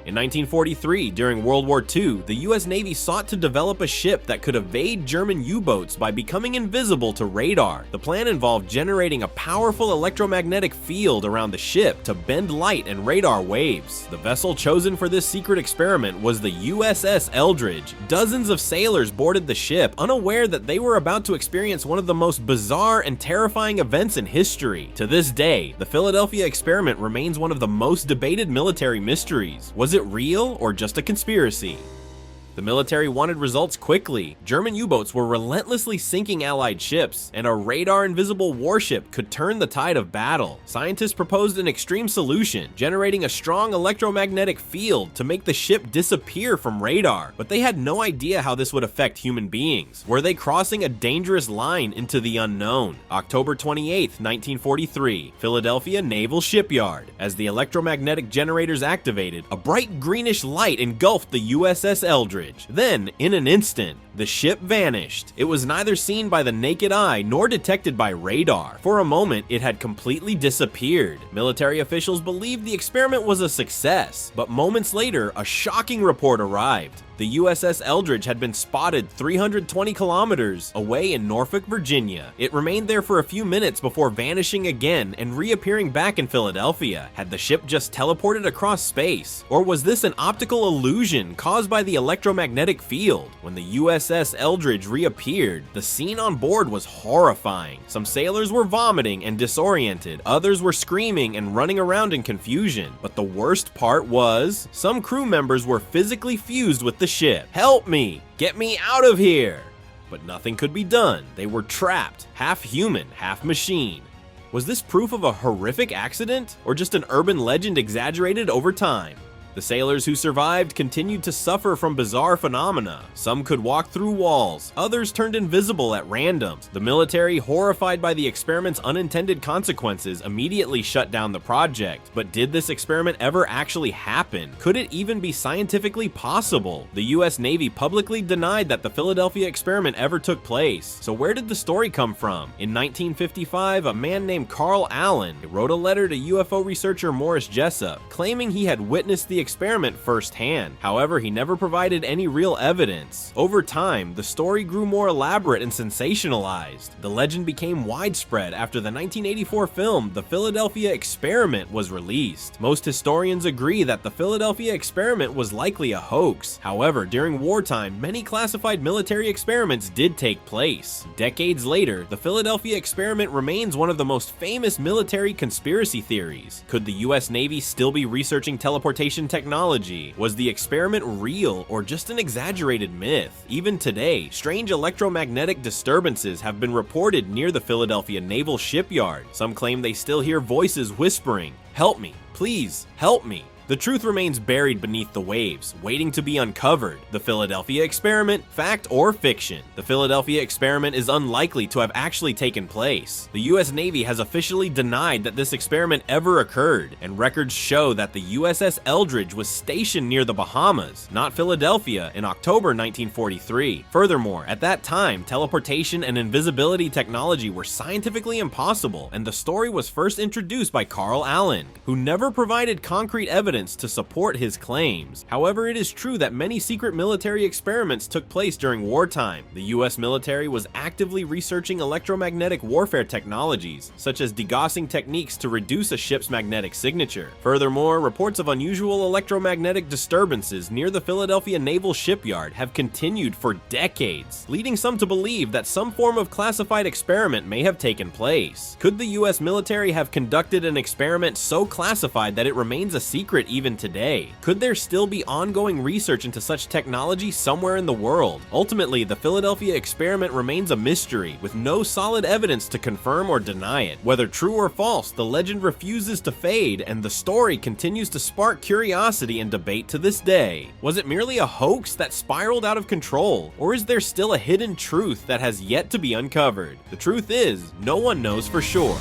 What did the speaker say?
In 1943, during World War II, the US Navy sought to develop a ship that could evade German U-boats by becoming invisible to radar. The plan involved generating a powerful electromagnetic field around the ship to bend light and radar waves. The vessel chosen for this secret experiment was the USS Eldridge. Dozens of sailors boarded the ship, unaware that they were about to experience one of the most bizarre and terrifying events in history. To this day, the Philadelphia experiment remains one of the most debated military mysteries. Was it real or just a conspiracy? The military wanted results quickly. German U-boats were relentlessly sinking Allied ships, and a radar-invisible warship could turn the tide of battle. Scientists proposed an extreme solution, generating a strong electromagnetic field to make the ship disappear from radar, but they had no idea how this would affect human beings. Were they crossing a dangerous line into the unknown? October 28, 1943, Philadelphia Naval Shipyard. As the electromagnetic generators activated, a bright greenish light engulfed the USS Eldridge. Then, in an instant, the ship vanished. It was neither seen by the naked eye nor detected by radar. For a moment, it had completely disappeared. Military officials believed the experiment was a success, but moments later, a shocking report arrived. The USS Eldridge had been spotted 320 kilometers away in Norfolk, Virginia. It remained there for a few minutes before vanishing again and reappearing back in Philadelphia. Had the ship just teleported across space? Or was this an optical illusion caused by the electromagnetic field? When the USS Eldridge reappeared, the scene on board was horrifying. Some sailors were vomiting and disoriented, others were screaming and running around in confusion. But the worst part was, some crew members were physically fused with the ship. "Help me! Get me out of here!" But nothing could be done. They were trapped, half human, half machine. Was this proof of a horrific accident, or just an urban legend exaggerated over time? The sailors who survived continued to suffer from bizarre phenomena. Some could walk through walls, others turned invisible at random. The military, horrified by the experiment's unintended consequences, immediately shut down the project. But did this experiment ever actually happen? Could it even be scientifically possible? The US Navy publicly denied that the Philadelphia experiment ever took place. So where did the story come from? In 1955, a man named Carl Allen wrote a letter to UFO researcher Morris Jessup, claiming he had witnessed the experiment firsthand. However, he never provided any real evidence. Over time, the story grew more elaborate and sensationalized. The legend became widespread after the 1984 film The Philadelphia Experiment was released. Most historians agree that the Philadelphia experiment was likely a hoax. However, during wartime, many classified military experiments did take place. Decades later, the Philadelphia experiment remains one of the most famous military conspiracy theories. Could the US Navy still be researching teleportation technology? Was the experiment real or just an exaggerated myth? Even today, strange electromagnetic disturbances have been reported near the Philadelphia Naval Shipyard. Some claim they still hear voices whispering, "Help me, please, help me." The truth remains buried beneath the waves, waiting to be uncovered. The Philadelphia experiment, fact or fiction? The Philadelphia experiment is unlikely to have actually taken place. The US Navy has officially denied that this experiment ever occurred, and records show that the USS Eldridge was stationed near the Bahamas, not Philadelphia, in October 1943. Furthermore, at that time, teleportation and invisibility technology were scientifically impossible, and the story was first introduced by Carl Allen, who never provided concrete evidence to support his claims. However, it is true that many secret military experiments took place during wartime. The US military was actively researching electromagnetic warfare technologies, such as degaussing techniques to reduce a ship's magnetic signature. Furthermore, reports of unusual electromagnetic disturbances near the Philadelphia Naval Shipyard have continued for decades, leading some to believe that some form of classified experiment may have taken place. Could the US military have conducted an experiment so classified that it remains a secret even today? Could there still be ongoing research into such technology somewhere in the world? Ultimately, the Philadelphia experiment remains a mystery, with no solid evidence to confirm or deny it. Whether true or false, the legend refuses to fade, and the story continues to spark curiosity and debate to this day. Was it merely a hoax that spiraled out of control, or is there still a hidden truth that has yet to be uncovered? The truth is, no one knows for sure.